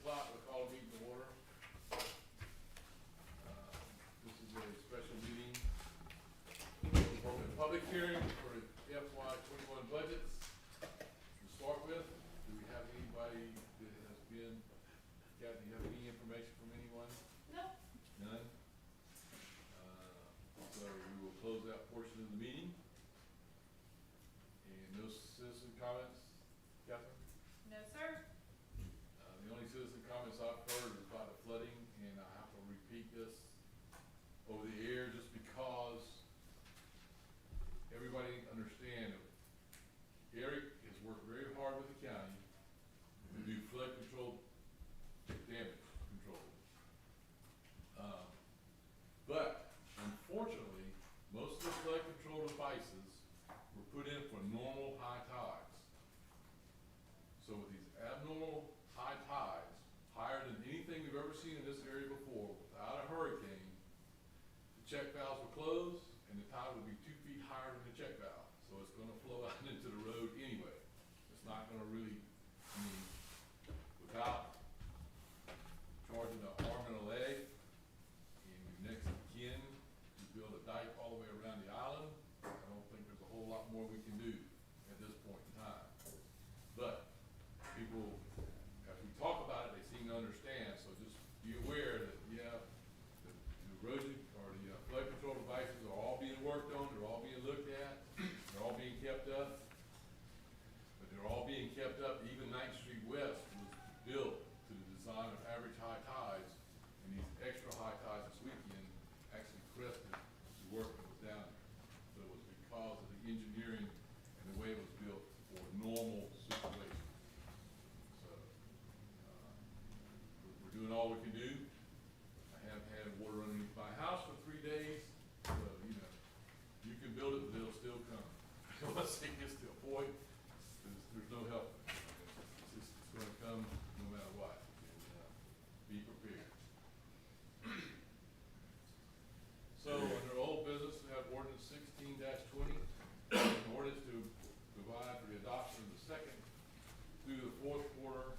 o'clock, we'll call a meeting to order. This is a special meeting, open public hearing for the FY '21 budgets. To start with, do we have anybody that has been, do you have any information from anyone? No. None? So we will close that portion of the meeting. And no citizen comments, Catherine? No, sir. The only citizen comments I've heard is about the flooding, and I have to repeat this over the air just because everybody understand that Eric has worked very hard with the county to do flood control, damage control. But unfortunately, most of the flood control devices were put in for normal high tides. So with these abnormal high tides, higher than anything we've ever seen in this area before, without a hurricane, the check valves were closed and the tide would be 2 feet higher than the check valve. So it's gonna flow out into the road anyway. It's not gonna really, I mean, without charging an arm and a leg, and your next of kin to build a dike all the way around the island, I don't think there's a whole lot more we can do at this point in time. But people, as we talk about it, they seem to understand, so just be aware that, yeah, the erosion or the flood control devices are all being worked on, they're all being looked at, they're all being kept up. But they're all being kept up, even 9th Street West was built to the design of average high tides, and these extra high tides this weekend actually crested the work that was down there. So it was because of the engineering and the way it was built for normal situations. So, we're doing all we can do. I have had water underneath my house for 3 days, so, you know, you can build it, but it'll still come. Once it gets to a point, there's no help. It's gonna come no matter what, and, be prepared. So, under old business, we have ordinance 16-20, an ordinance to provide for the adoption of the second through the fourth quarter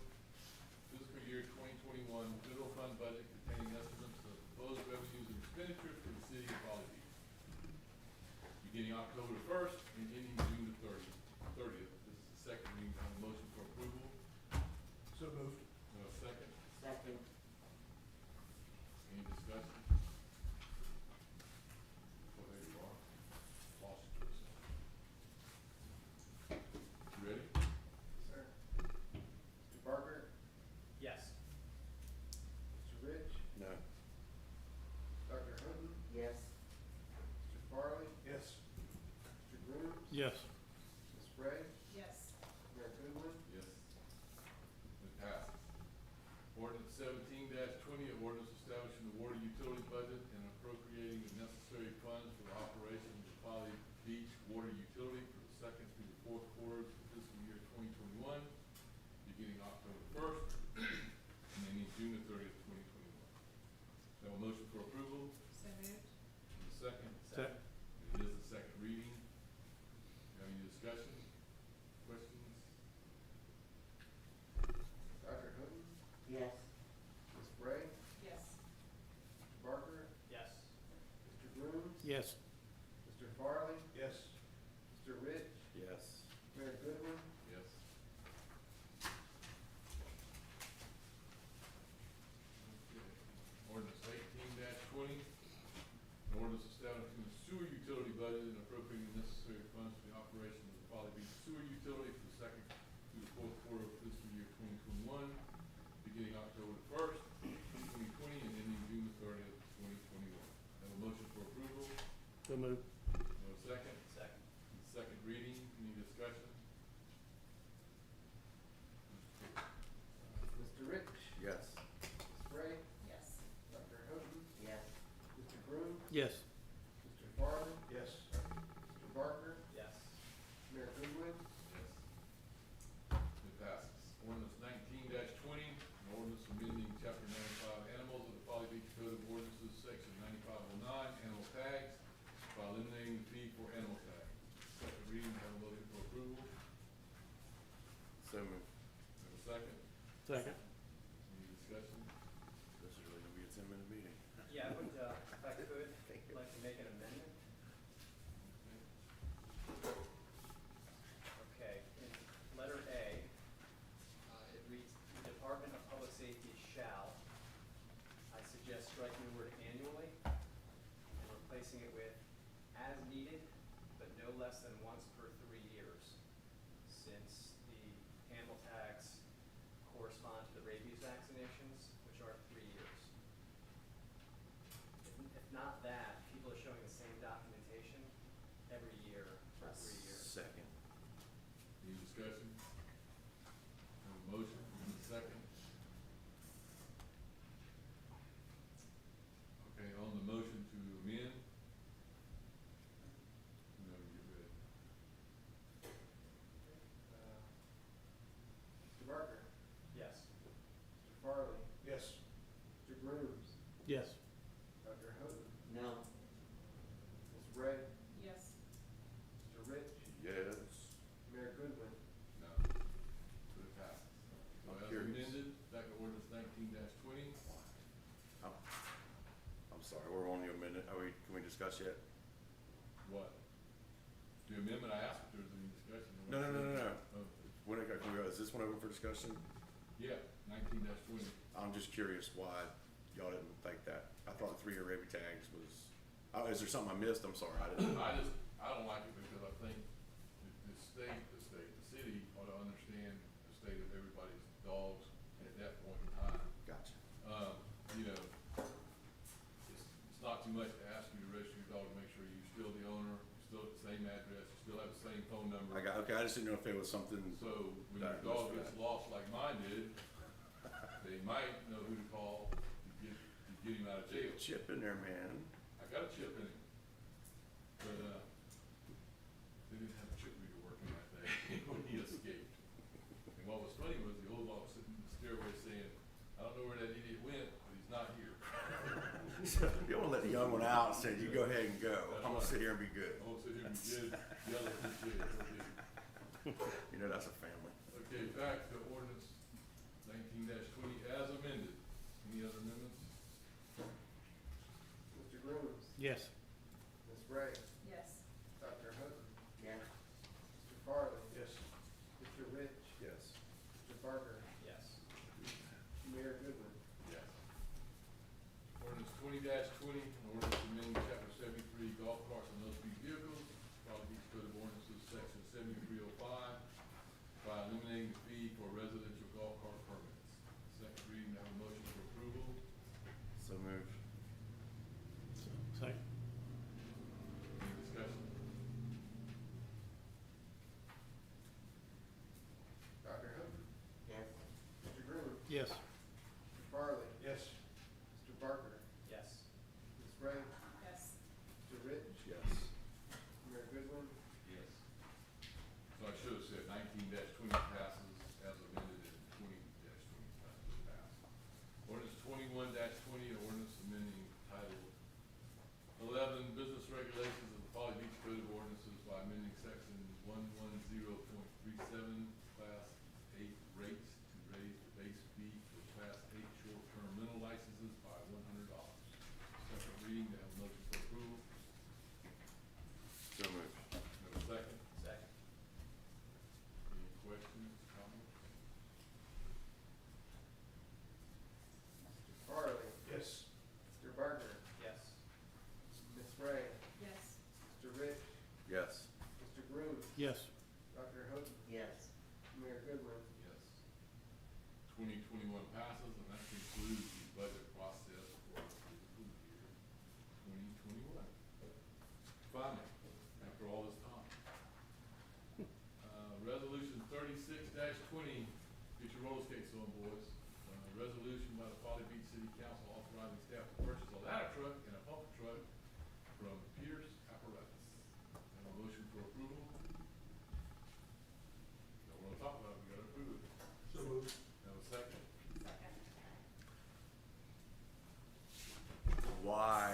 fiscal year 2021 general fund budget containing estimates of proposed revenues and expenditures for the city of Folly Beach, beginning October 1st and ending June the 30th. This is the second reading. I have a motion for approval. So moved. Second. Second. Any discussion? Well, there you are. Lost you for a second. You ready? Sir. Mr. Barker? Yes. Mr. Rich? No. Dr. Hutton? Yes. Mr. Farley? Yes. Mr. Grooms? Yes. Ms. Spray? Yes. Mayor Goodwin? Yes. It passes. Ordinance 17-20, an ordinance establishing the water utility budget and appropriating the necessary funds for the operation of the Folly Beach Water Utility for the second through the fourth quarters of fiscal year 2021, beginning October 1st and ending June the 30th, 2021. Have a motion for approval? So moved. And a second? Second. It is the second reading. Have any discussion, questions? Dr. Hutton? Yes. Ms. Spray? Yes. Mr. Barker? Yes. Mr. Grooms? Yes. Mr. Farley? Yes. Mr. Rich? Yes. Mayor Goodwin? Yes. Okay. Ordinance 18-20, an ordinance establishing the sewer utility budget and appropriating the necessary funds for the operation of the Folly Beach Sewer Utility for the second through the fourth quarter of fiscal year 2021, beginning October 1st, 2020, and ending June the 30th, 2021. Have a motion for approval? So moved. No second? Second. Second reading, any discussion? Mr. Rich? Yes. Ms. Spray? Yes. Dr. Hutton? Yes. Mr. Grooms? Yes. Mr. Farley? Yes. Mr. Barker? Yes. Mayor Goodwin? Yes. It passes. Ordinance 19-20, an ordinance amending chapter 95 animals of the Folly Beach Code of Ordinances, section 9509, animal tags, by eliminating the fee for animal tags. Second reading, have a motion for approval. So moved. Have a second? Second. Any Yeah, I would, if I could, like to make an amendment. Okay, in letter A, it reads, "The Department of Public Safety shall," I suggest striking the word annually and replacing it with "as needed, but no less than once per 3 years," since the animal tags correspond to the rabies vaccinations, which are 3 years. If not that, people are showing the same documentation every year for 3 years. Second. Any discussion? Have a motion, and a second. Okay, on the motion to amend. No, get ready. Mr. Barker, Yes. Mr. Farley, Yes. Mr. Grooms, Yes. Dr. Houghton, No. Ms. Ray, Yes. Mr. Rich, Yes. Mayor Goodwin. No. So it passes. So I'm as curious. amended, back to ordinance 19-20. I'm sorry, we're only a minute. Can we discuss yet? What? The amendment, I asked if there was any discussion. No. Oh, Is this one open for discussion? yeah, 19-20. I'm just curious why y'all didn't think that. I thought 3-year rabies tags was, is there something I missed? I'm sorry, I didn't. I don't like it because I think the city ought to understand the state of everybody's dogs at that point in time. Gotcha. You know, it's not too much to ask you to register your dog to make sure you're still the owner, you're still at the same address, you still have the same phone number. Okay, I just didn't know if it was something. So when your That- dog that's gets right. lost like mine did, they might know who to call to get him out of jail. Chip in there, man. I got a chip in him. But, they didn't have a chip reader working that day when he escaped. And what was funny was the old dog sitting in the stairway saying, "I don't know where that idiot went, but he's not here." You don't want to let the young one out and say, "You go ahead and go. That's I'm gonna right. sit here and be good." I won't sit here and be good, yell at the kid, go get him. You know, that's a family. Okay, back to ordinance 19-20 as amended. Any other amendments? Mr. Grooms, Yes. Ms. Ray, Yes. Dr. Houghton, Yeah. Mr. Farley, Yes. Mr. Rich, Yes. Mr. Barker, Yes. Mayor Goodwin. Yes. Ordinance 20-20, an ordinance amending chapter 73 golf carts and low-speed vehicles, Raleigh Beach Code of Ordinances, section 7305, by eliminating the fee for residential golf cart permits. Second reading, have a motion for approval. So moved. Second. Any discussion? Dr. Houghton, Yes. Mr. Grooms, Yes. Mr. Farley, Yes. Mr. Barker, Yes. Ms. Ray, Yes. Mr. Rich, Yes. Mayor Goodwin. Yes. So I should have said 19-20 passes as amended and 20-20 passed. Ordinance 21-20, an ordinance amending title 11 business regulations of the Folly Beach Code of Ordinances by amending section 110.37 class 8 rates to raise the base fee for class 8 short-term rental licenses by $100. Second reading, to have a motion for approval. So moved. Have a second. Second. Any questions, comments? Mr. Farley, Yes. Mr. Barker, Yes. Ms. Ray, Yes. Mr. Rich, Yes. Mr. Grooms, Yes. Dr. Houghton, Yes. Mayor Goodwin. Yes. 2021 passes, and that concludes the budget process for the fiscal year 2021. Finally, after all this time. Resolution 36-20, get your roller skates on, boys. Resolution by the Folly Beach City Council authorizing staff to purchase a ladder truck and a pump truck from Pierce Apparatus. Have a motion for approval? Don't wanna talk about it, we gotta approve it. So moved. Have a second? Second. Why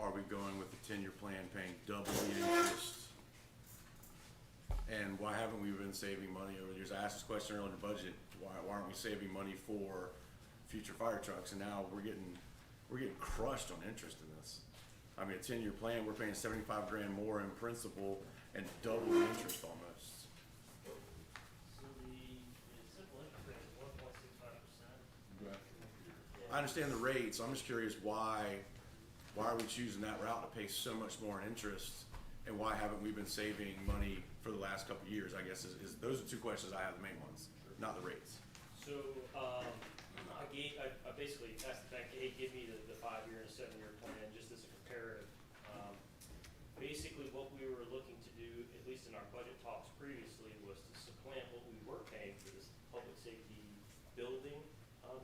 are we going with the 10-year plan paying double the interest? And why haven't we been saving money over the years? I asked this question earlier in the budget, why aren't we saving money for future fire trucks? And now we're getting we're getting crushed on interest in this. I mean, a 10-year plan, we're paying 75 grand more in principal and double the interest almost. So the simple interest rate is 1.65%. I understand the rate, so I'm just curious why are we choosing that route to pay so much more in interest? And why haven't we been saving money for the last couple of years, I guess, is those are two questions I have, the main ones, not the rates. So, I basically asked the bank, hey, give me the 5-year and a 7-year plan, just as a comparative. Basically, what we were looking to do, at least in our budget talks previously, was to supplant what we were paying for this public safety building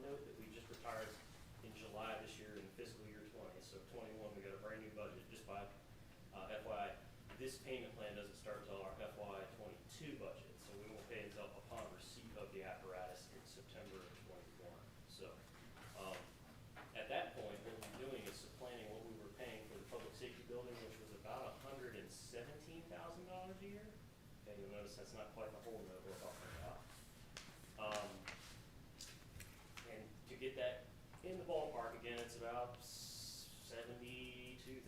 note that we just retired in July this year in fiscal year 20. So 21, we got a brand new budget. Just by FYI, this payment plan doesn't start until our FY 22 budget, so we won't pay until upon receipt of the apparatus in September of 21. So at that point, what we're doing is supplanting what we were paying for the public safety building, which was about $117,000 a year. And you'll notice that's not quite the whole note we're talking about. And to get that in the ballpark, again, it's about $72,000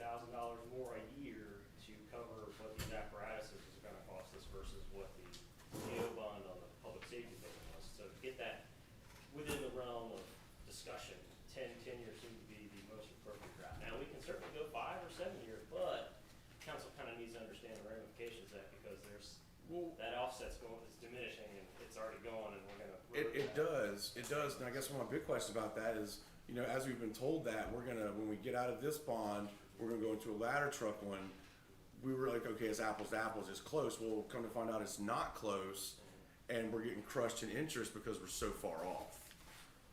more a year to cover what these apparatuses is gonna cost us versus what the CO bond on the public safety building was. So to get that within the realm of discussion, 10 years seems to be the most appropriate route. Now, we can certainly go 5 or 7 years, but council kind of needs to understand the ramifications of that, because there's, that offset's it's diminishing, and it's already gone, and we're gonna. It does, and I guess one of my big questions about that is, you know, as we've been told that, we're gonna, when we get out of this bond, we're gonna go into a ladder truck one. We were like, okay, it's apples to apples, it's close. Well, come to find out it's not close, and we're getting crushed in interest because we're so far off.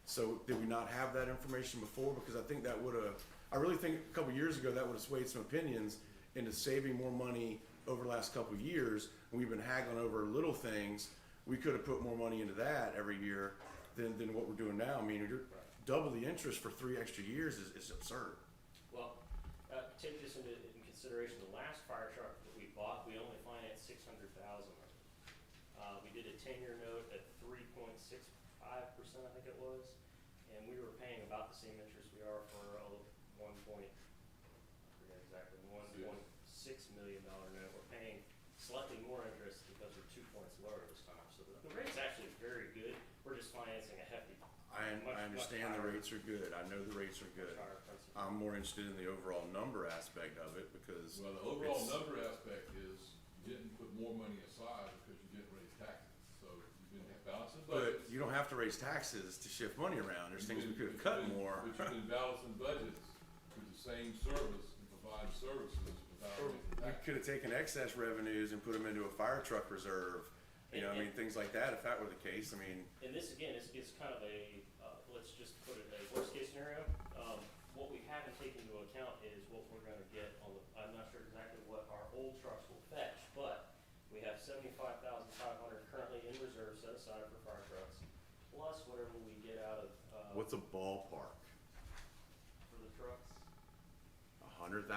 So did we not have that information before? Because I think that would've, I really think a couple years ago that would've swayed some opinions into saving more money over the last couple years. And we've been haggling over little things. We could've put more money into that every year than what we're doing now. I mean, you're double the interest for 3 extra years is absurd. Well, take this into consideration. The last fire truck that we bought, we only financed $600,000. We did a 10-year note at 3.65%, I think it was, and we were paying about the same interest we are for a $1.6 million note. We're paying slightly more interest because we're 2 points lower this time. So the rate's actually very good. We're just financing a hefty. I understand the higher- rates are good. I know the rates are good. much higher principal. I'm more interested in the overall number aspect of it because. Well, the overall it's- number aspect is you didn't put more money aside because you didn't raise taxes, so you didn't have balancing budgets. But you don't have to raise taxes to shift money around. There's things we could have cut more. But you've been balancing budgets with the same service and providing services without Or raising we taxes. could have taken excess revenues and put them into a fire truck reserve. You know, I mean, things like that, if that were the case, I mean, And this, again, is kind of a, let's just put it a worst-case scenario. What we haven't taken into account is what we're gonna get on the, I'm not sure exactly what our old trucks will fetch, but we have $75,500 currently in reserve set aside for fire trucks, plus whatever we get out of, what's a ballpark? for the trucks. 100,000?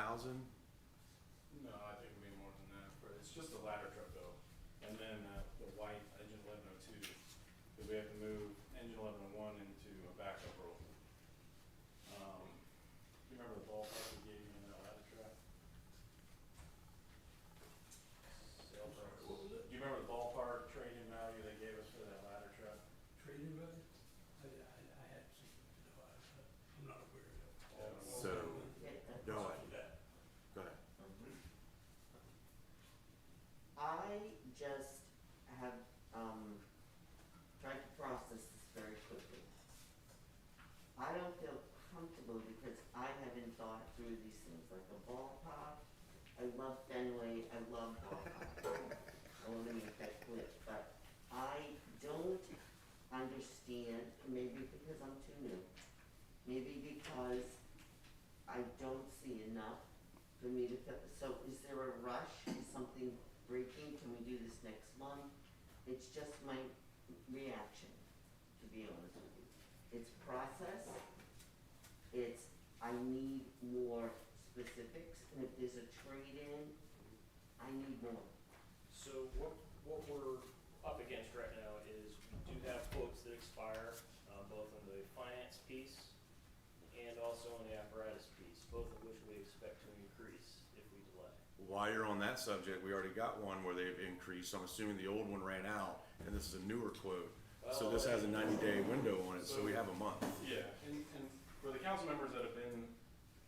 No, I think it'll be more than that. It's just a ladder truck though. And then the white engine 1102, because we have to move engine 1101 into a backup roll. Do you remember the ballpark we gave you in that ladder truck? Sale price. Do you remember the ballpark trade-in value they gave us for that ladder truck? Trading value? I had some, I'm not aware of it. So, go ahead. That. Go ahead. I just have, tried to process this very quickly. I don't feel comfortable because I haven't thought through these things, like a ballpark. I love Fenway, I love ballpark. I wanna make that clear, but I don't understand, maybe because I'm too new, maybe because I don't see enough for me to fit. So is there a rush? Is something breaking? Can we do this next month? It's just my reaction, to be honest with you. It's process. It's, I need more specifics, and if there's a trade-in, I need more. So what we're up against right now is we do have quotes that expire, both on the finance piece and also personnel and the apparatus piece, both of which we expect to increase if we delay. While you're on that subject, we already got one where they've increased, so I'm assuming the old one ran out, and this is a newer quote. So this has a 90-day window on it, so we have a month. Yeah, and for the council members that have been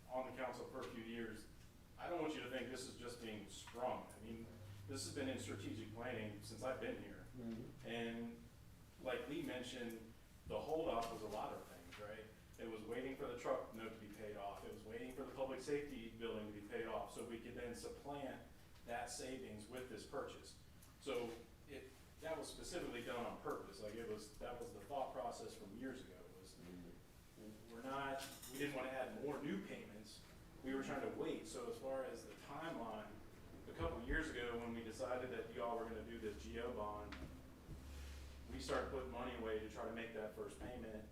on the council for a few years, I don't want you to think this is just being sprung. I mean, this has been in strategic planning since I've been here. And like Lee mentioned, the holdup was a lot of things, right? It was waiting for the truck note to be paid off. It was waiting for the public safety building to be paid off, so we could then supplant that savings with this purchase. So that was specifically done on purpose, like that was the thought process from years ago, was we didn't wanna add more new payments, we were trying to wait. So as far as the timeline, a couple years ago, when we decided that y'all were gonna do this GO bond, we started putting money away to try to make that first payment,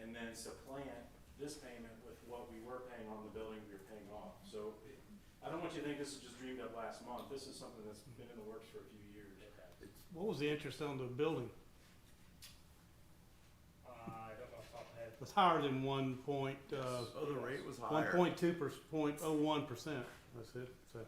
and then supplant this payment with what we were paying on the building we were paying off. So I don't want you to think this is just dreamed up last month, this is something that's been in the works for a few years. What was the interest on the building? I don't know off the top of my head. It was higher than 1.2%. Oh, the rate was higher. 0.01%. That's it. So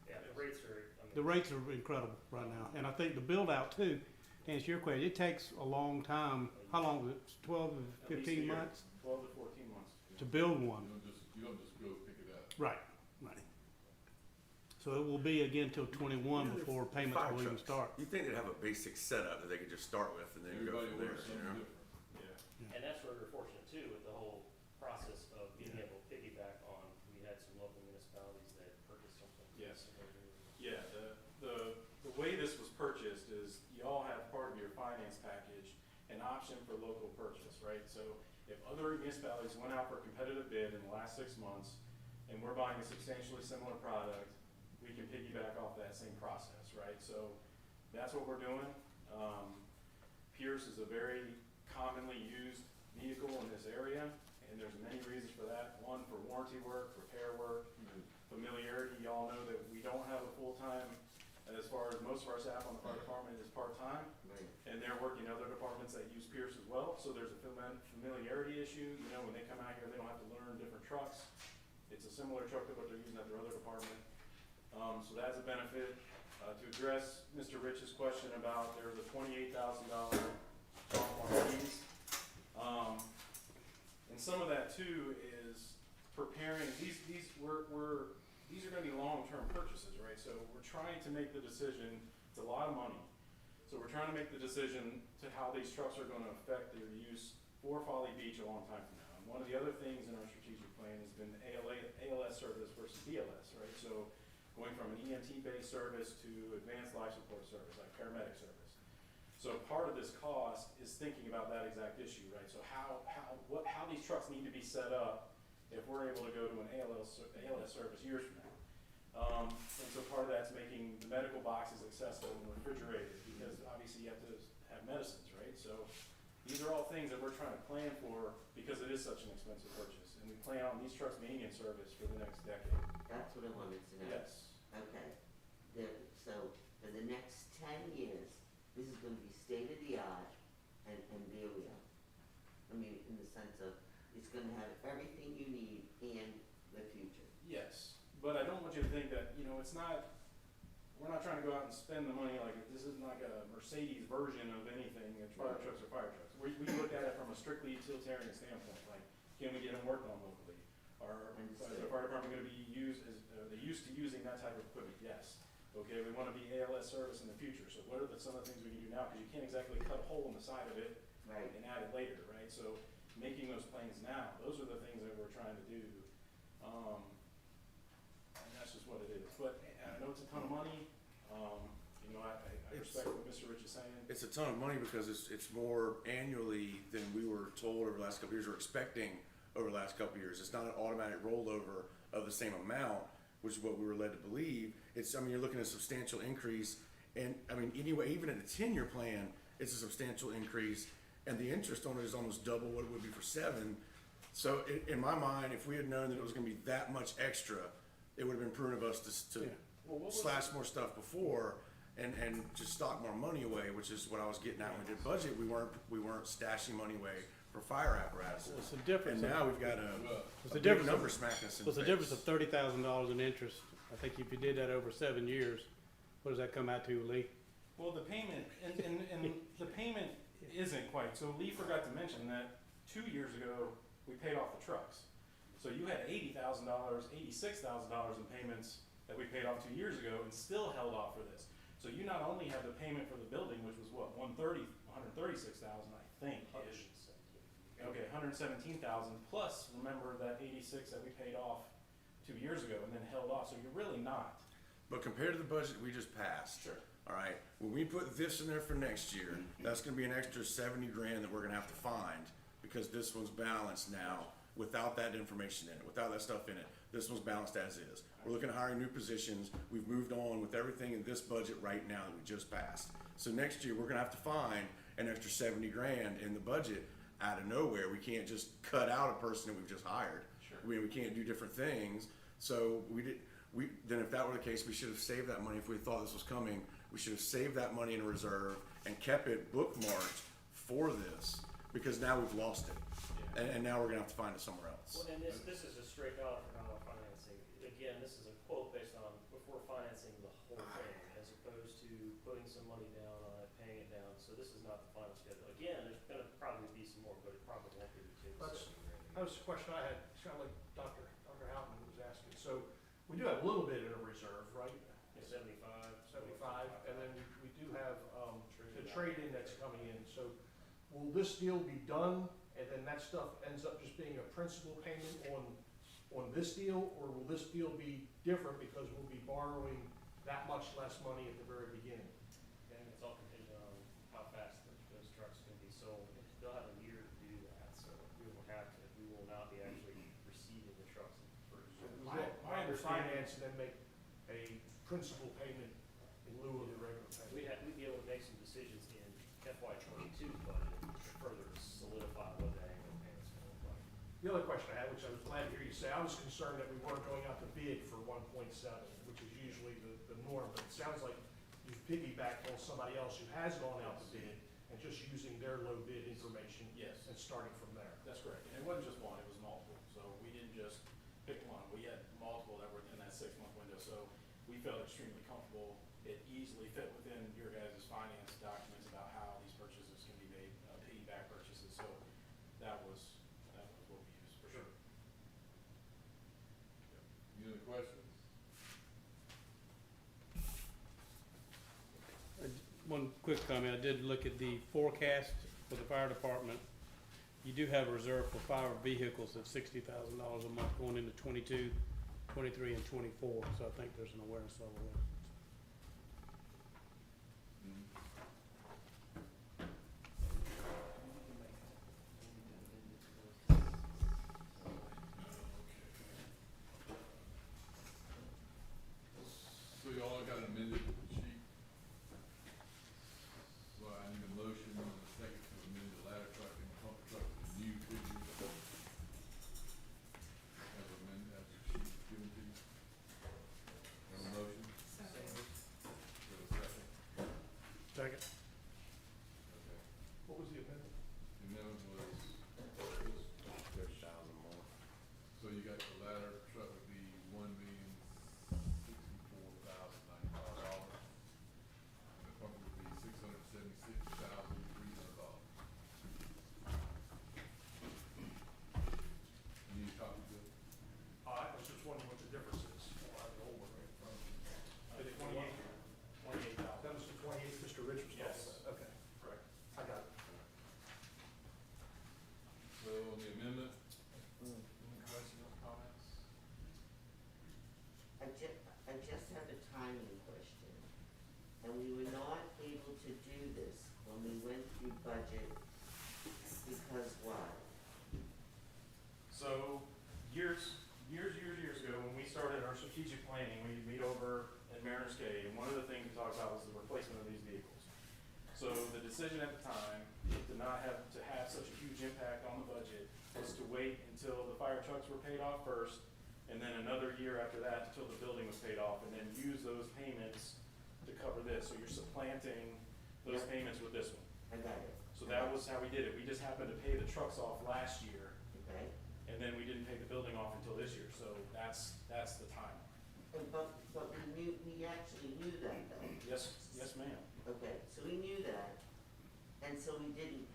Yeah, the rates are, I mean. the rates are incredible right now, and I think the build out too. To answer your question, it takes a long time. How long is it? 12 to At least a 15 year. months 12 to 14 months. to build You one. don't just go pick it up. Right. Right. So it will be again till 21 before payments Fire will even trucks. start. You think they'd have a basic setup that they could just start with and then go Everybody from there, orders you something know? different. Yeah. And that's where we're fortunate too, with the whole process of being able to piggyback on, we had some local municipalities that purchased something. Yes. similar to- Yeah, the way this was purchased is you all have part of your finance package an option for local purchase, right? So if other municipalities went out for a competitive bid in the last 6 months and we're buying a substantially similar product, we can piggyback off that same process, right? So that's what we're doing. Pierce is a very commonly used vehicle in this area, and there's many reasons for that. One, for warranty work, repair work, familiarity. Y'all know that we don't have a full-time, as far as most of our staff on the fire department is part-time, Right. and they're working in other departments that use Pierce as well, so there's a familiarity issue. You know, when they come out here, they don't have to learn different trucks. It's a similar truck to what they're using at their other department. So that's a benefit. To address Mr. Rich's question about, there's a $28,000 bump on fees. And some of that too is preparing, these are gonna be long-term purchases, right? So we're trying to make the decision, it's a lot of money. So we're trying to make the decision to how these trucks are gonna affect their use for Folly Beach a long time from now. And one of the other things in our strategic plan has been the ALS service versus BLS, right? So going from an EMT-based service to advanced life support service, like paramedic service. So part of this cost is thinking about that exact issue, right? So how these trucks need to be set up if we're able to go to an ALS service years from now. And so part of that's making the medical boxes accessible and refrigerated, because obviously you have to have medicines, right? So these are all things that we're trying to plan for, because it is such an expensive purchase. And we plan on these trucks being in service for the next decade. That's what I wanted to know. Yes. Okay, so for the next 10 years, this is gonna be state of the art, and there we are. I mean, in the sense of, it's gonna have everything you need in the future. Yes, but I don't want you to think that, you know, we're not trying to go out and spend the money like, this isn't like a Mercedes version of anything, it's fire trucks are fire trucks. We look at it from a strictly utilitarian standpoint, like, can we get them worked on locally? Is the fire department gonna be used, are they used to using that type of equipment? Yes. Okay, we wanna be ALS service in the future, so what are some of the things we can do now? Cause you can't exactly cut a hole in the side of it Right. and add it later, right? So making those plans now, those are the things that we're trying to do. And that's just what it is. But I know it's a ton of money. You know, I respect what Mr. Rich is saying. It's a ton of money because it's more annually than we were told over the last couple of years, or expecting over the last couple of years. It's not an automatic rollover of the same amount, which is what we were led to believe. I mean, you're looking at a substantial increase, and I mean, anyway, even in a 10-year plan, it's a substantial increase, and the interest on it is almost double what it would be for 7. So in my mind, if we had known that it was gonna be that much extra, it would have been prudent of us to Yeah. Well, what was slash more stuff before, and just stock more money away, which is what I was getting at when we did budget. We weren't stashing money away for fire apparatuses. What's the difference? And now we've got Well, What's a the big difference? number smacking us in the What's the face. difference of $30,000 in interest? I think if you did that over 7 years, what does that come out to, Lee? Well, the payment, and the payment isn't quite, so Lee forgot to mention that 2 years ago, we paid off the trucks. So you had $80,000, $86,000 in payments that we paid off 2 years ago and still held off for this. So you not only have the payment for the building, which was what, 136,000, I think, ish. Okay, 117,000 plus, remember that 86 that we paid off 2 years ago and then held off, so you're really not. But compared to the budget we just passed, Sure. all right, when we put this in there for next year, that's gonna be an extra 70 grand that we're gonna have to find, because this one's balanced now without that information in it, without that stuff in it. This one's balanced as is. We're looking at hiring new positions. We've moved on with everything in this budget right now that we just passed. So next year, we're gonna have to find an extra 70 grand in the budget out of nowhere. We can't just cut out a person that we've just hired. Sure. We can't do different things. So then if that were the case, we should have saved that money. If we thought this was coming, we should have saved that money in a reserve and kept it bookmarked for this, because now we've lost it. And now we're gonna have to find it somewhere else. Well, and this is a straight dollar for dollar financing. Again, this is a quote based on before financing the whole thing, as opposed to putting some money down on it, paying it down. So this is not the final schedule. Again, there's gonna probably be some more, but it probably won't be between the That's- 70 grand. That was the question I had, it's kind of like Dr. Houghton was asking. So we do have a little bit in a reserve, right? 75. 75, and then we do have, the trade-in that's coming in. So will this deal be done, and then that stuff ends up just being a principal payment on this deal? Or will this deal be different because we'll be borrowing that much less money at the very beginning? And it's all contingent on how fast those trucks can be sold. They'll have a year to do that, so we will not be actually receiving the trucks in the first So year. we My- get my understanding- finance and then make a principal payment in lieu of the regular payment. We'd be able to make some decisions in FY '22 budget to further solidify what that annual payment's gonna look like. The other question I had, which I was glad to hear you say, I was concerned that we weren't going out to bid for 1.7, which is usually the norm, but it sounds like you've piggybacked on somebody else who has gone out to bid and just using their low bid information Yes. and starting from there. That's correct, and it wasn't just one, it was multiple, so we didn't just pick one, we had multiple that were in that 6-month window, so we felt extremely comfortable. It easily fit within your guys' finance documents about how these purchases can be made, piggyback purchases, so that was what we used, for sure. Any other questions? One quick comment, I did look at the forecast for the fire department. You do have a reserve for fire vehicles of $60,000 a month going into 22, 23, and 24, so I think there's an awareness level there. So y'all got an amended sheet? So I need a motion and a second to amend the ladder truck and pump truck to new figures. As amended, as the sheet is given to you. Have a motion? Have a second? Second. Okay. What was the amendment? And then it was, 30,000 more. so you got the ladder truck would be $1,064,095. And the pump would be $676,300. You need a copy of it? I was just wondering what the difference is. I have the old one right in front of me. The 28, 28,000. that was the 28 Mr. Rich was talking Yes. about. Okay, Correct. I got it. So on the amendment, any questions or comments? I just have a timing question. And we were not able to do this when we went through budget, because why? So, years ago, when we started our strategic planning, we meet over at Mariners Cay, and one of the things we talked about was the replacement of these vehicles. So the decision at the time, to not have to have such a huge impact on the budget, was to wait until the fire trucks were paid off first, and then another year after that until the building was paid off, and then use those payments to cover this, so you're supplanting those Yeah. payments with this one. I got it. So that was how we did it. We just happened to pay the trucks off last year, Okay, and then we didn't pay the building off until this year, so that's the time. but we actually knew that though. Yes, yes, ma'am. Okay, so we knew that, and so we didn't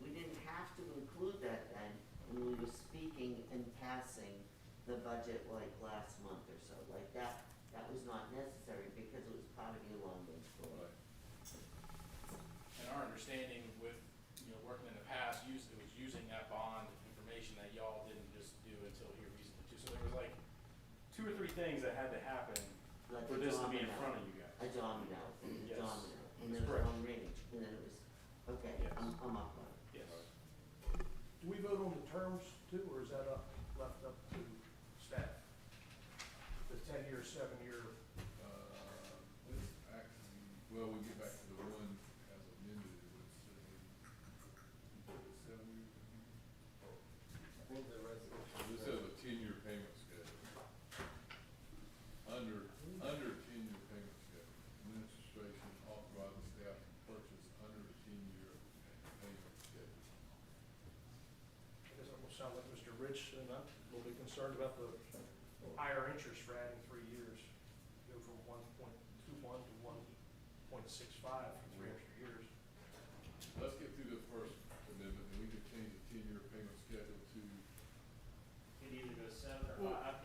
we didn't have to include that then when we were speaking and passing the budget like last month or so, like that was not necessary because it was part of your long-range plan. Right. And our understanding with, working in the past, it was using that bond information that y'all didn't just do until here recently too. So there was like 2 or 3 things that had to happen Like for a this to be in domino. front of you guys. A domino, and a Yes. domino, and That's then it was correct. long range, and then it was, okay, Yes. I'm up on it. Yes. Do we vote on the terms too, or is that left up to staff? The 10-year, 7-year, This actually, well, we get back to the one as amended, it would say, 7 years. I think the resolution. This says a 10-year payment schedule. Under 10-year payment schedule, administration authorizes staff to purchase under a 10-year payment schedule. I guess it will sound like Mr. Rich, and I'm a little bit concerned about the higher interest for adding 3 years. Go from 1.21 to 1.65 for 3 extra years. Let's get through this first amendment, and we can change the 10-year payment schedule to, It either goes 7 or 5.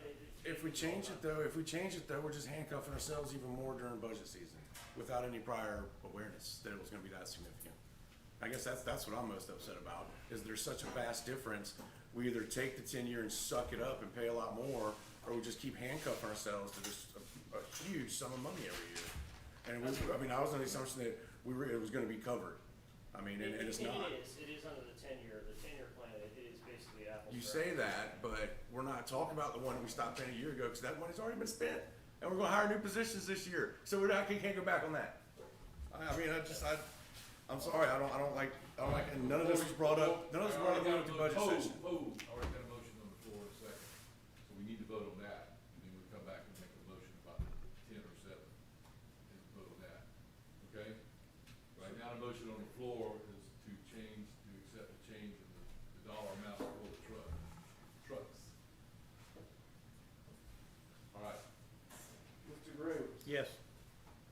If we change it though, we're just handcuffing ourselves even more during budget season without any prior awareness that it was gonna be that significant. I guess that's what I'm most upset about, is there's such a vast difference. We either take the 10-year and suck it up and pay a lot more, or we just keep handcuffing ourselves to just a huge sum of money every year. And I was under the assumption that it was gonna be covered. I mean, and it's not. It is under the 10-year plan, it is basically apples. You to say apples. that, but we're not talking about the one that we stopped paying a year ago, because that money's already been spent. And we're gonna hire new positions this year, so we can't go back on that. I'm sorry, I don't like, and none of this was brought up with the budget session. Already got a motion on the floor in a second, so we need to vote on that, and then we'll come back and make a motion about 10 or 7, and vote on that, okay? Right now, the motion on the floor is to accept the change in the dollar amount for the trucks. All right, Mr. Groom, Yes.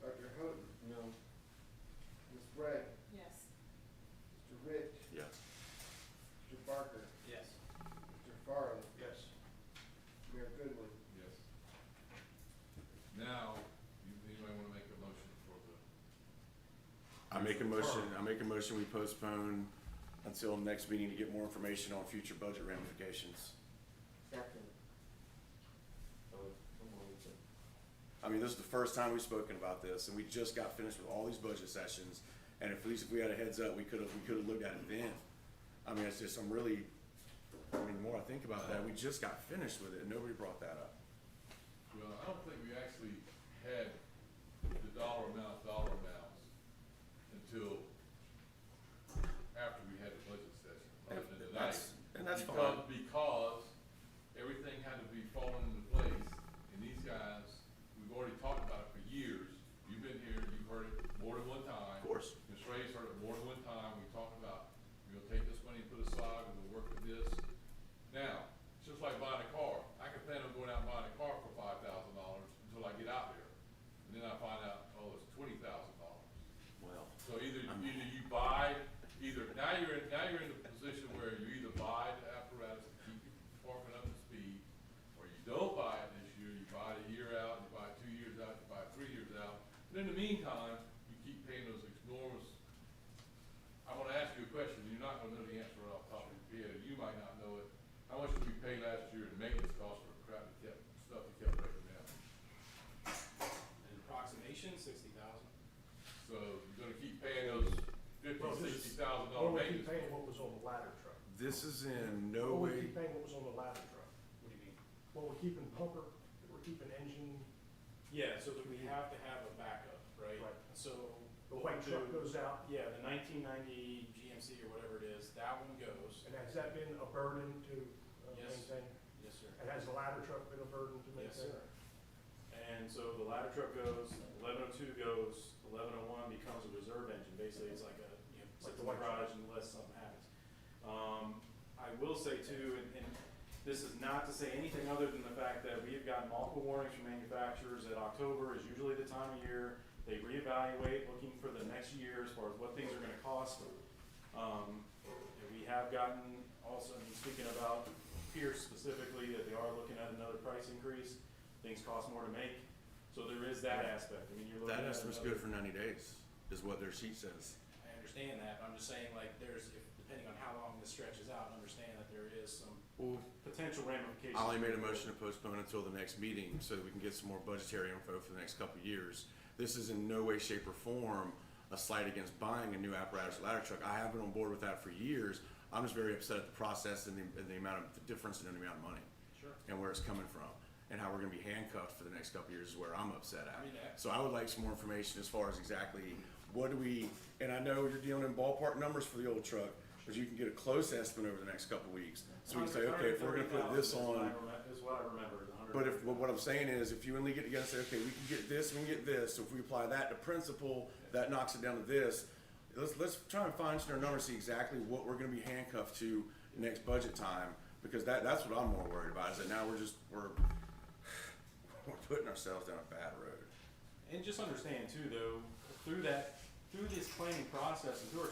Dr. Houghton, No, Ms. Gregg, Yes. Mr. Rich, Yeah. Mr. Barker, Yes. Mr. Farland, Yes. Mayor Goodwin. yes. Now, anybody wanna make a motion for the, I make a motion, we postpone until next meeting to get more information on future budget ramifications. second. Oh, come on, Lisa. I mean, this is the first time we've spoken about this, and we just got finished with all these budget sessions, and at least if we had a heads up, we could've looked at it then. I mean, it's just, the more I think about that, we just got finished with it, and nobody brought that up. well, I don't think we actually had the dollar amounts until after we had the budget session, other than tonight. And that's Because- fine. Because everything had to be falling into place, and these guys, we've already talked about it for years. You've been here, you've heard it more than one time. Of course. Ms. Ray's heard it more than one time. We talked about, we're gonna take this money and put aside, we're gonna work with this. Now, it's just like buying a car. I can plan on going out and buying a car for $5,000 until I get out there. And then I find out, oh, it's $20,000. Well, So either you buy, now you're in the position where you either buy the apparatus to keep your department up to speed, or you don't buy it this year, you buy it a year out, you buy it 2 years out, you buy it 3 years out. But in the meantime, you keep paying those enormous, I'm gonna ask you a question, you're not gonna know the answer right off the top of your head, you might not know it. How much did we pay last year in maintenance costs for crap stuff that kept breaking down? An approximation, 60,000. So you're gonna keep paying those Well, this- $50,000, $60,000 Or we maintenance keep paying costs. what was on the ladder truck. this is in no Or we way, keep paying what was on the ladder truck. What do you mean? Well, we're keeping pumper, we're keeping engine, Yeah, so that we have to have a backup, right? Right. So. the what white we truck do- goes out. Yeah, the 1990 GMC or whatever it is, that one goes. And has that been a burden to Yes. maintain? Yes, sir. And has the ladder truck been a burden to maintain? Yes, sir. And so the ladder truck goes, the 1102 goes, 1101 becomes a reserve engine, basically it's like a, you know, it's like the garage unless something happens. I will say too, and this is not to say anything other than the fact that we have gotten multiple warnings from manufacturers that October is usually the time of year they reevaluate, looking for the next year as far as what things are gonna cost. And we have gotten also, I mean, speaking about Pierce specifically, that they are looking at another price increase. Things cost more to make, so there is that aspect. I mean, you're looking That at estimate's another- good for 90 days, is what their sheet says. I understand that, but I'm just saying, like, depending on how long this stretches out, understand that there is some Well, potential ramifications. I only made a motion to postpone until the next meeting so that we can get some more budgetary info for the next couple of years. This is in no way, shape, or form a slight against buying a new apparatus ladder truck. I have been on board with that for years. I'm just very upset at the process and the amount of, the difference in the amount of money. Sure. And where it's coming from. And how we're gonna be handcuffed for the next couple of years is where I'm upset I mean, at. So I would like some more information as far as exactly what do we, and I know you're dealing in ballpark numbers for the old truck, but you can get a close estimate over the next couple of weeks. So we can say, okay, if we're gonna put this on, Is what I remember. but if, what I'm saying is, if you and Lee get together and say, okay, we can get this, we can get this, so if we apply that to principal, that knocks it down to this. Let's try and fine tune our numbers, see exactly what we're gonna be handcuffed to next budget time, because that's what I'm more worried about, is that now we're putting ourselves down a bad road. And just understand too, though, through this planning process, and through our,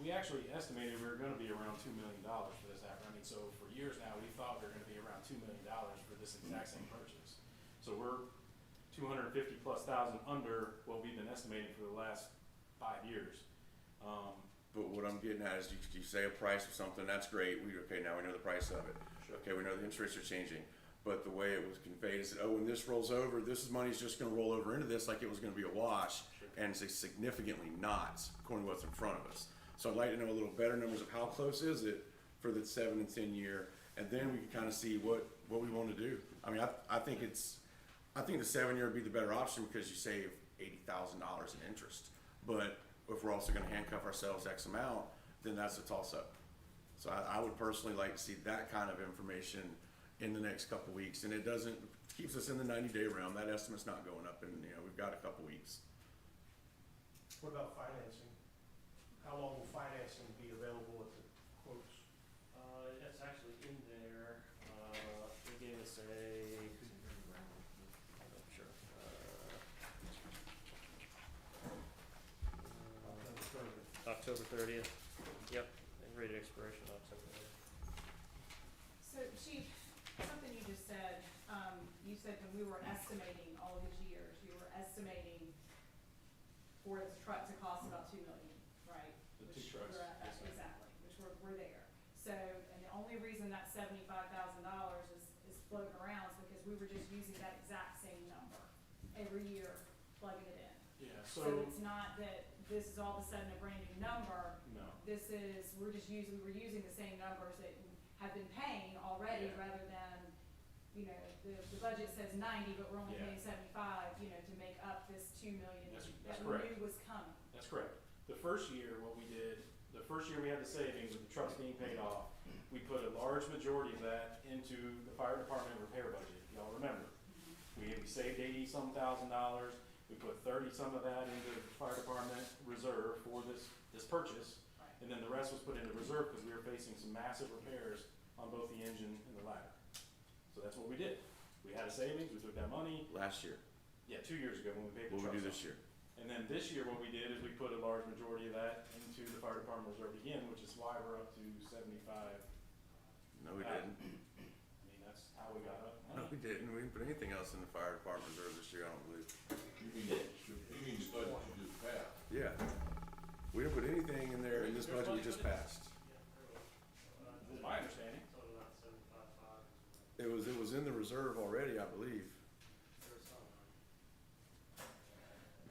we actually estimated we were gonna be around $2 million for this effort. I mean, so for years now, we thought we were gonna be around $2 million for this exact same purchase. So we're 250,000+ under what we've been estimating for the last 5 years. But what I'm getting at is, you say a price of something, that's great, now we know the price of it. Sure. Okay, we know the interest rates are changing, but the way it was conveyed is that, oh, when this rolls over, money's just gonna roll over into this like it was gonna be a wash, and it's significantly not, according to what's in front of us. So I'd like to know a little better numbers of how close is it for the 7 and 10 year, and then we can kinda see what we wanna do. I mean, I think the 7 year would be the better option, because you save $80,000 in interest. But if we're also gonna handcuff ourselves X amount, then that's a toss-up. So I would personally like to see that kind of information in the next couple weeks, and it keeps us in the 90-day realm. That estimate's not going up, and, we've got a couple weeks. What about financing? How long will financing be available at the quotes? It's actually in there, they gave us a, I'm sure, October 30th, yep, and rated expiration October 30th. So Chief, something you just said, you said when we were estimating all of these years, you were estimating for this truck to cost about $2 million, right? The Which two trucks, we're at that- yes, ma'am. Exactly, which we're there. So, and the only reason that $75,000 is floating around is because we were just using that exact same number every year, plugging it in. Yeah, So it's not that this is all of a sudden a brand new number. no. This is, we're using the same numbers that we have been paying already, Yeah. rather than, the budget says 90, but we're only Yeah. paying 75, to make up this $2 million That's that we correct. knew was coming. That's correct. The first year, what we did, the first year we had the savings with the trucks being paid off, we put a large majority of that into the fire department repair budget, if y'all remember. We saved $80-some thousand, we put 30-some of that into the fire department reserve for this purchase, Right. and then the rest was put into reserve because we were facing some massive repairs on both the engine and the ladder. So that's what we did. We had a savings, we took that money, Last year, 2 years ago when we paid the what trucks we do off. this year? And then this year, what we did is we put a large majority of that into the fire department reserve again, which is why we're up to 75. No, we didn't. I mean, that's how we got up. No, we didn't. We didn't put anything else in the fire department reserve this year, I don't believe. You mean the budget you just passed? Yeah. We didn't put anything in there in this budget we just passed. That's my understanding. So not 75.5. It was in the reserve already, I believe. There's some.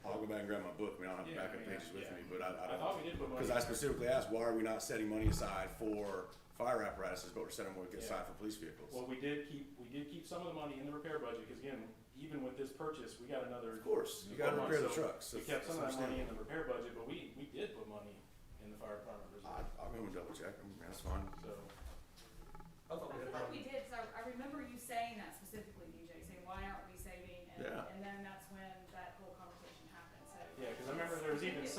I'll go back and grab my book. I mean, I don't have the Yeah, backup I mean, pages with yeah. me, but I I don't. thought we did put money. Because I specifically asked, why are we not setting money aside for fire apparatuses, but we're setting money aside for police vehicles? Well, we did keep some of the money in the repair budget, because again, even with this purchase, we got another. Of course, you gotta repair the trucks. We kept some of that money in the repair budget, but we did put money in the fire department reserve, I'll go and double check. I mean, that's fine. so. I thought I we had feel like about, we did, because I remember you saying that specifically, DJ, saying, why aren't we saving? Yeah. And then that's when that whole conversation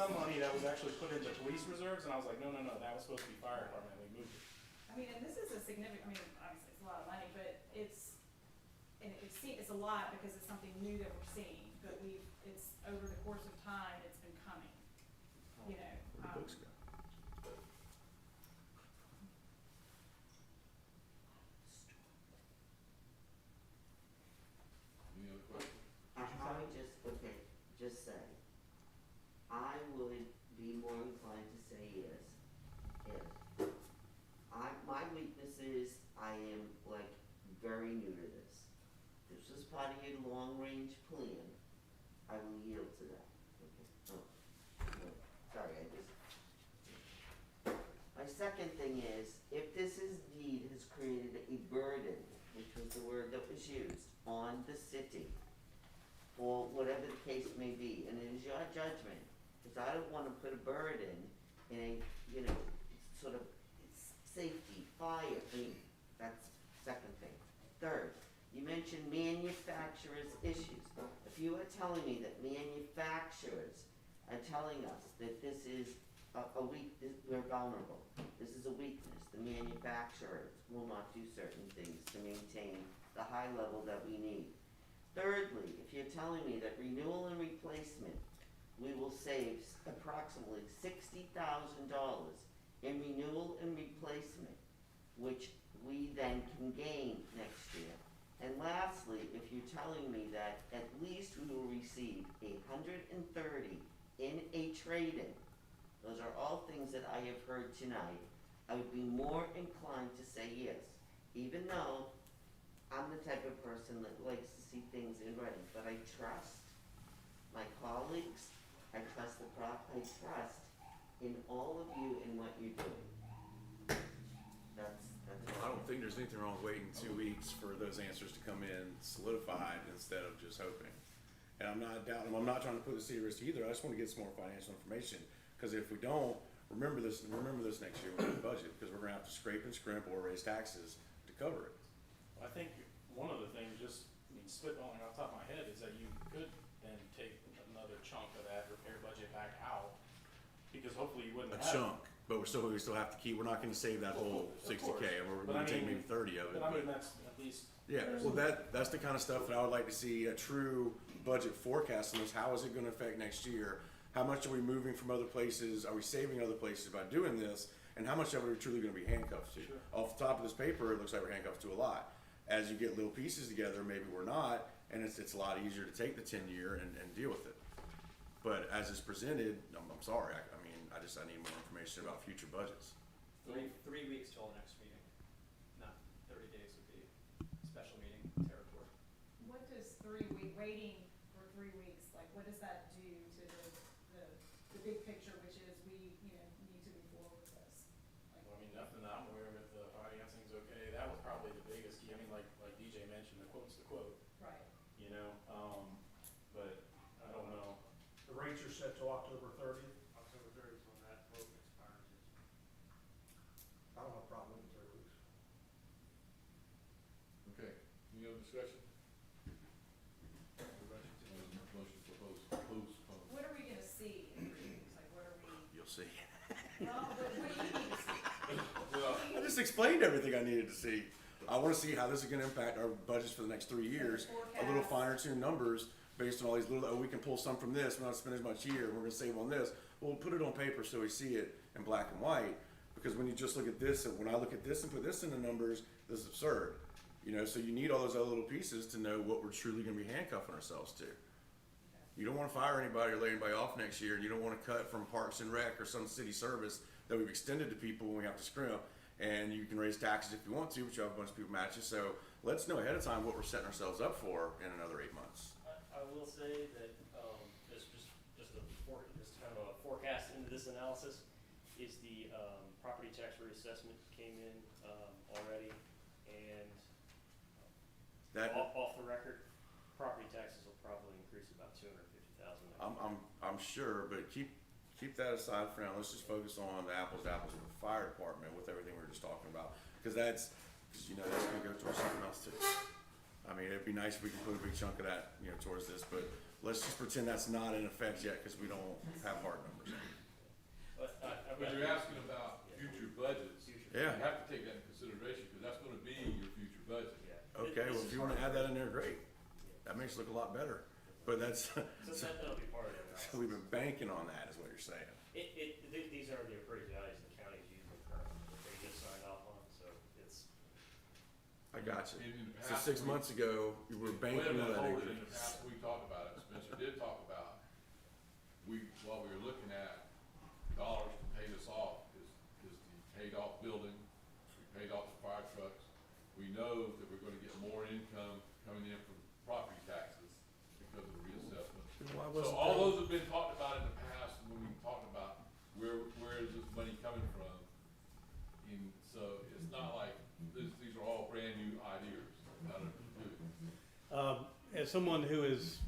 some money that was actually put into police reserves, and I was like, no, that was supposed to be fire department, we moved it. I mean, and this is a significant, I mean, obviously it's a lot of money, but it's, and it's a lot because it's something new that we're seeing, but it's over the course of time, it's been coming, you know. Where'd the books go? Any other questions? I would just say, I would be more inclined to say yes, if. My weakness is, I am like very new to this. This was part of your long-range plan, I will yield to that. Okay. Oh, no, sorry, my second thing is, if this deed has created a burden, which was the word that was used, on the city, or whatever the case may be, and it is your judgment, because I don't wanna put a burden in a, sort of safety, fire, I mean, that's second thing. Third, you mentioned manufacturers' issues. If you are telling me that manufacturers are telling us that this is we're vulnerable, this is a weakness, the manufacturers will not do certain things to maintain the high level that we need. Thirdly, if you're telling me that renewal and replacement, we will save approximately $60,000 in renewal and replacement, which we then can gain next year. And lastly, if you're telling me that at least we will receive $130 in a trade-in, those are all things that I have heard tonight, I would be more inclined to say yes, even though I'm the type of person that likes to see things in writing, but I trust my colleagues, I trust I trust in all of you and what you're doing. That's I don't think there's anything wrong with waiting 2 weeks for those answers to come in solidified instead of just hoping. And I'm not doubting, I'm not trying to put the city at risk either, I just wanna get some more financial information. Cause if we don't, remember this next year with the budget, because we're gonna have to scrape and scrimp or raise taxes to cover it. I think one of the things, spitballing off the top of my head, is that you could then take another chunk of that repair budget back out, because hopefully you wouldn't A have. chunk, but we still have to keep, we're not gonna save that whole Of 60K, course. and we're But I gonna take mean- maybe 30 of it. But I mean, that's at least, Yeah, well, that's the kind of stuff that I would like to see, a true budget forecast on this. How is it gonna affect next year? How much are we moving from other places? Are we saving other places by doing this? And how much of it are we truly gonna be handcuffed to? Sure. Off the top of this paper, it looks like we're handcuffed to a lot. As you get little pieces together, maybe we're not, and it's a lot easier to take the 10-year and deal with it. But as it's presented, I'm sorry, I need more information about future budgets. 3 weeks till the next meeting, not 30 days would be special meeting territory. What does waiting for 3 weeks, like, what does that do to the big picture, which is we, need to move forward with this? Like, I mean, nothing that I'm aware of, if the financing's okay, that was probably the biggest key. I mean, like DJ mentioned, the quote's the quote, right, but I don't know. The rates are set till October 30th. October 30th is when that quote expires. I don't have a problem with 3 weeks. Okay, any other discussion? Motion for postpone. what are we gonna see in 3 weeks, like, what are we, You'll see. well, what do you need to see? Well, I just explained everything I needed to see. I wanna see how this is gonna impact our budgets for the next 3 years. A little finer tuned numbers based on all these little, we can pull some from this, we're not spending as much here, we're gonna save on this. Well, put it on paper so we see it in black and white, because when you just look at this, and when I look at this and put this in the numbers, this is absurd. So you need all those other little pieces to know what we're truly gonna be handcuffing ourselves to. You don't wanna fire anybody or lay anybody off next year, and you don't wanna cut from Parks and Rec or some city service that we've extended to people when we have to scrimp. And you can raise taxes if you want to, but you have a bunch of people match you, so let's know ahead of time what we're setting ourselves up for in another 8 months. I will say that, just kind of a forecast into this analysis, is the, property tax reassessment came in, already, and That, off the record, property taxes will probably increase about $250,000. I'm sure, but keep that aside for now. Let's just focus on the apples to apples with the fire department with everything we were just talking about. Cause that's gonna go towards something else too. I mean, it'd be nice if we could put a big chunk of that, towards this, but let's just pretend that's not in effect yet, cause we don't have hard numbers. But I've But got- you're asking about future budgets. Future. Yeah. You have to take that into consideration, because that's gonna be your future budget. Yeah. Okay, well, This if is you wanna hard. add that in there, great. That makes it look a lot better. But that's, So that'll be part of it. so we've been banking on that, is what you're saying. These are the appraised values the county's using currently, that they just signed off on, so it's, I got you. In the So past, 6 we- months ago, you were Wait a banking on minute, that hold it. acreage. In the past, we talked about it, Spencer did talk about, while we were looking at dollars to pay this off, is the paid off building, we paid off the fire trucks. We know that we're gonna get more income coming in from property taxes because of the reassessment. Why So wasn't all that- those have been talked about in the past, when we talked about where is this money coming from? And so it's not like, these are all brand new ideas, out of the blue. As someone who is